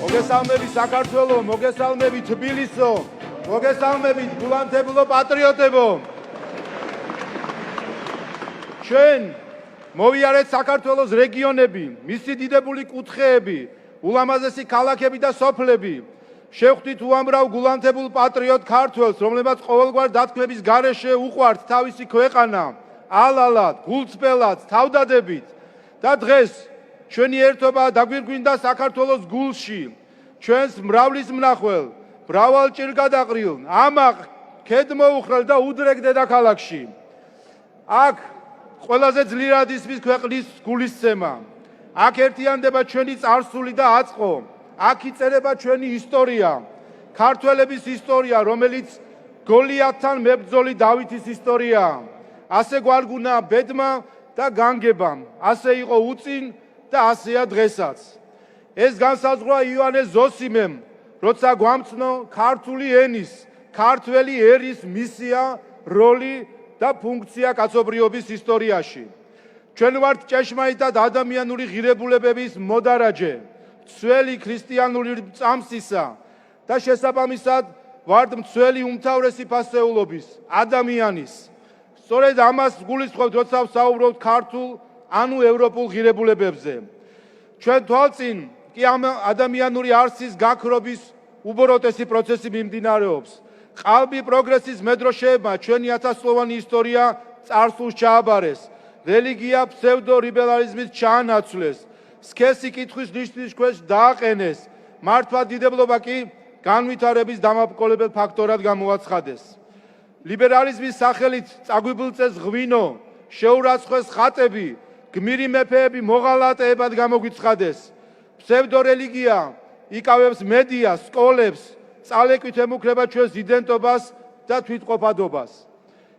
მოგესალმებით საქართველო, მოგესალმებით თბილისო, მოგესალმებით გულანთებულო პატრიოტებო. ჩვენ მოვიარეთ საქართველოს რეგიონები, მისი დიდებული კუთხეები, ულამაზესი ქალაქები და სოფლები. შევხვდით უამრავ გულანთებულ პატრიოტ ქართველს, რომლებმაც ყოველგვარ დათქმების გარეშე უყვართ თავისი ქვეყანა, ალალად, გულწრფელად, თავდადებით. და დღეს ჩვენი ერთობა დაგვირგვინდა საქართველოს გულში, ჩვენს მრავლის მნახველ, მრავალ ჭირგადაყრილ, ამაყ, ქედმოუხრელ და უდრეგ დედაქალაქში. აქ ყველაზე ძლიერად ისმის ქვეყნის გულისცემა. აქ ერთიანდება ჩვენი წარსული და აწყო. აქ იწერება ჩვენი ისტორია, ქართველების ისტორია, რომელიც გოლიათთან მებრძოლი დავითის ისტორიაა. ასე გვარგუნა ბედმა და განგებამ, ასე იყო უწინ და ასეა დღესაც. ეს განსაზღვრა იოანე ზოსიმემ, როცა გვამცნო ქართული ენის, ქართველი ერის მისია, როლი და ფუნქცია კაცობრიობის ისტორიაში. ჩვენ ვართ ჭეშმარიტად ადამიანური ღირებულებების მოდარაჯე, მცველი ქრისტიანული წამსისა და შესაბამისად ვართ მცველი უმთავრესი ფასეულობის, ადამიანის. სწორედ ამას გულისხმობთ, როცა ვსაუბრობთ ქართულ ანუ ევროპულ ღირებულებებზე. ჩვენ თვალწინ კი ამ ადამიანური არსის გაქრობის უბოროტესი პროცესი მიმდინარეობს. ყალბი პროგრესის მედროშეებმა ჩვენი ათასწლოვანი ისტორია წარსულს ჩააბარეს. რელიგია ფსევდო-ლიბერალიზმით ჩაანაცვლეს. სქესი კითხვის ნიშნის ქვეშ დააყენეს. მართლმადიდებლობა კი განვითარების დამაბრკოლებელ ფაქტორად გამოაცხადეს. ლიბერალიზმის სახელით წაგვიბლწეს ღვინო, შეურაცხყვეს ხატები, გმირი მეფეები მოღალატეებად გამოგვიცხადეს. ფსევდორელიგია იკავებს მედიას, სკოლებს, წალეკვით ემუქრება ჩვენს იდენტობას და თვითყოფადობას.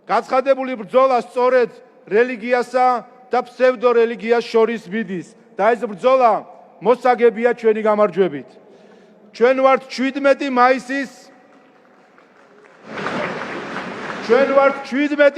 გაცხადებული ბრძოლა სწორედ რელიგიასა და ფსევდორელიგიას შორის მიდის და ეს ბრძოლა მოსაგებია ჩვენი გამარჯვებით. ჩვენ ვართ 17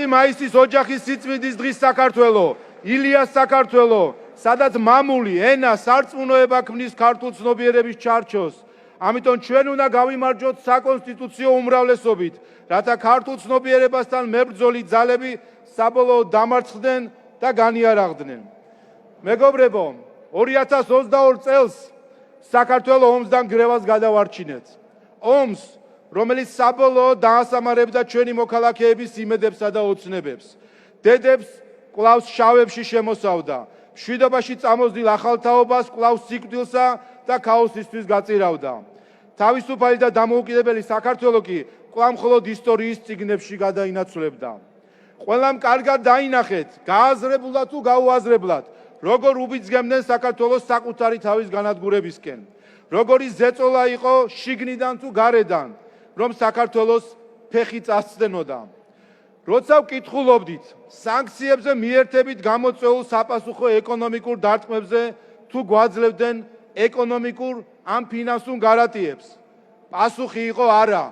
მაისის ოჯახის სიწმინდის დღის საქართველო, ილიას საქართველო, სადაც მამული, ენა, სარწმუნოება ქმნის ქართულ ცნობიერების ჩარჩოს. ამიტომ ჩვენ უნდა გავიმარჯვოთ საკონსტიტუციო უმრავლესობით, რათა ქართულ ცნობიერებასთან მებრძოლი ძალები საბოლოოდ დამარცხდნენ და განიარაღდნენ. მეგობრებო, 2022 წელს საქართველო ომსდან გრევას გადავარჩინეთ. ომს, რომელიც საბოლოოდ დაასამარებდა ჩვენი მოქალაქეების იმედებსა და ოცნებებს. დედებს კვლავ შავებში შემოსავდა. მშვიდობაში წამოსდილ ახალთაობას კვლავ სიკვდილსა და ქაოსისთვის გაწირავდა. თავისუფალი და დამოუკიდებელი საქართველო კი კვლავ მხოლოდ ისტორიის წიგნებში გადაინაცვლებდა. ყველამ კარგად დაინახეთ, გააზრებულად თუ გაუაზრებლად, როგორ უბიძგებდნენ საქართველოს საკუთარი თავის განადგურებისკენ. როგორი ზეწოლა იყო შიგნიდან თუ გარედან, რომ საქართველოს ფეხი წასცდენოდა. როცა ვკითხულობდით სანქციებზე მიერთებით გამოწვეულ საპასუხო ეკონომიკურ დარტყმებზე თუ გვაძლევდნენ ეკონომიკურ ან ფინანსურ გარანტიებს, პასუხი იყო არა.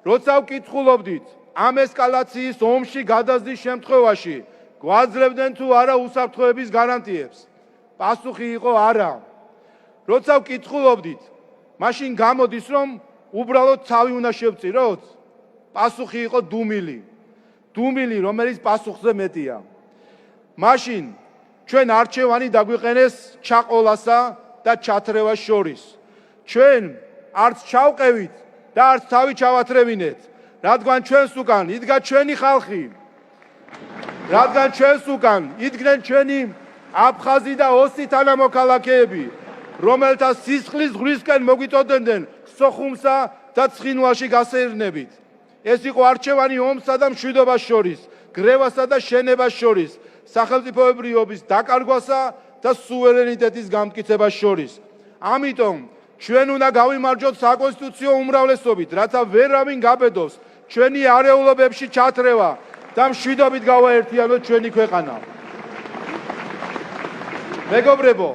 როცა ვკითხულობდით ამ ესკალაციის ომში გადაზრდის შემთხვევაში გვაძლევდნენ თუ არა უსაფრთხოების გარანტიებს, პასუხი იყო არა. როცა ვკითხულობდით მაშინ გამოდის რომ უბრალოდ თავი უნდა შევწიროთ, პასუხი იყო დუმილი. დუმილი, რომელიც პასუხზე მეტია. მაშინ ჩვენ არჩევანი დაგვიყენეს ჩაყოლასა და ჩათრევას შორის. ჩვენ არც ჩავყევით და არც თავი ჩავათრევინეთ, რადგან ჩვენს უკან იდგა ჩვენი ხალხი. რადგან ჩვენს უკან იდგნენ ჩვენი აფხაზი და ოსი თანამოქალაქეები, რომელთა სისხლის ზღვრისკენ მოგვიტოდებდნენ სოხუმსა და ცხინვალში გასეირნებით. ეს იყო არჩევანი ომსა და მშვიდობას შორის, გრევასა და შენებას შორის, სახელმწიფოებრიობის დაკარგვასა და სუვერენიტეტის გამტკიცებას შორის. ამიტომ ჩვენ უნდა გავიმარჯვოთ საკონსტიტუციო უმრავლესობით, რათა ვერავინ გაბედოს ჩვენი არეულობებში ჩათრევა და მშვიდობით გავაერთიანოთ ჩვენი ქვეყანა. მეგობრებო,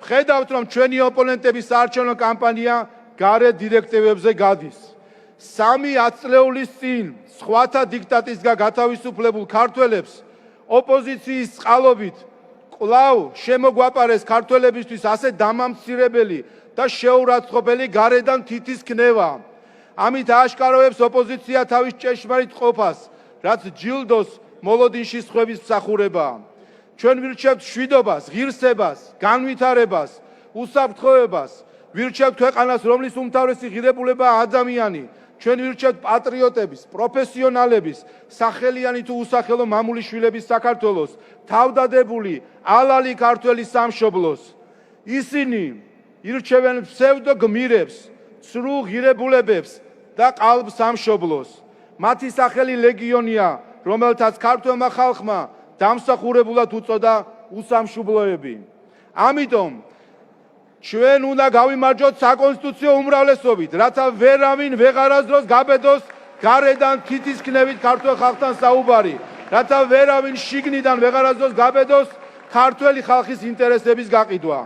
ხედავთ რომ ჩვენი ოპონენტების საარჩევნო კამპანია გარე დირექტივებზე გადის. 3 ათწლეულის წინ სხვათა დიქტატისგან გათავისუფლებულ ქართველებს ოპოზიციის წყალობით კვლავ შემოგვაპარეს ქართველებისთვის ასე დამამცირებელი და შეურაცხყოფელი გარედან თითის ქნება. ამით აშკაროებს ოპოზიცია თავის ჭეშმარიტ ყოფას, რაც ჯილდოს მოლოდინში სხვების მსახურებაა. ჩვენ ვირჩევთ მშვიდობას, ღირსებას, განვითარებას, უსაფრთხოებას, ვირჩევთ ქვეყანას, რომლის უმთავრესი ღირებულებაა ადამიანი. ჩვენ ვირჩევთ პატრიოტების, პროფესიონალების, სახელიანი თუ უსახელო მამულიშვილების საქართველოს, თავდადებული, ალალი ქართველის სამშობლოს. ისინი ირჩევენ ფსევდო გმირებს, ცრუ ღირებულებებს და ყალბ სამშობლოს. მათი სახელი ლეგიონია, რომელთაც ქართველმა ხალხმა დამსახურებულად უწოდა უსამშუბლოები. ამიტომ ჩვენ უნდა გავიმარჯვოთ საკონსტიტუციო უმრავლესობით, რათა ვერავინ ვეღარასდროს გაბედოს გარედან თითის ქნევით ქართველ ხალხთან საუბარი, რათა ვერავინ შიგნიდან ვეღარასდროს გაბედოს ქართველი ხალხის ინტერესების გაყიდვა.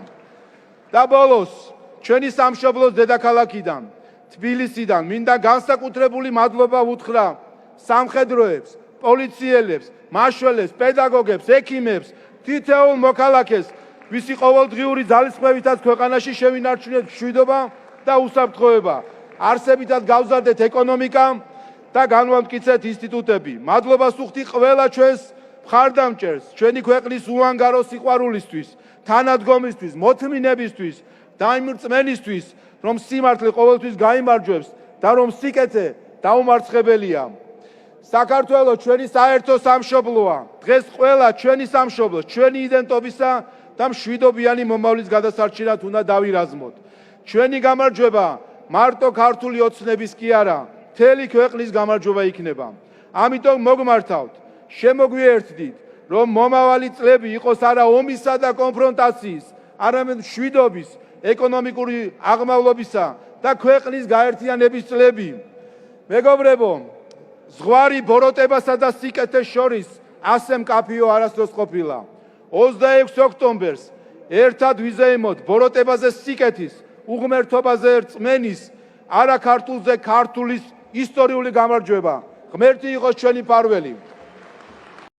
და ბოლოს, ჩვენი სამშობლოს დედაქალაქიდან, თბილისიდან მინდა განსაკუთრებული მადლობა უთხრა სამხედროებს, პოლიციელებს, მაშველებს, პედაგოგებს, ექიმებს, თითოეულ მოქალაქეს, ვისი ყოველდღიური ძალისხმევითაც ქვეყანაში შევინარჩუნეთ მშვიდობა და უსაფრთხოება. არსებითად გავზარდეთ ეკონომიკა და განვამტკიცეთ ინსტიტუტები. მადლობას ვუხდი ყველა ჩვენს მხარდამჭერს, ჩვენი ქვეყნის უანგარო სიყვარულისთვის, თანადგომისთვის, მოთმინებისთვის და იმ რწმენისთვის, რომ სიმართლე ყოველთვის გაიმარჯვებს და რომ სიკეთე დაუმარცხებელია. საქართველო ჩვენი საერთო სამშობლოა. დღეს ყველა ჩვენი სამშობლო, ჩვენი იდენტობისა და მშვიდობიანი მომავლის გადასარჩენად უნდა დავირაზმოთ. ჩვენი გამარჯვება მარტო ქართული ოცნების კი არა, მთელი ქვეყნის გამარჯვება იქნება. ამიტომ მოგმართავთ, შემოგვიერთდით, რომ მომავალი წლები იყოს არა ომისა და კონფრონტაციის, არამედ მშვიდობის, ეკონომიკური აღმავლობისა და ქვეყნის გაერთიანების წლები. მეგობრებო, ზღვარი ბოროტებასა და სიკეთეს შორის ასე მკაფიო არასდროს ყოფილა. 26 ოქტომბერს ერთად ვიზეიმოთ ბოროტებაზე სიკეთის, უღმერთობაზე რწმენის, არა ქართულზე ქართულის ისტორიული გამარჯვება. ღმერთი იყოს ჩვენი მფარველი.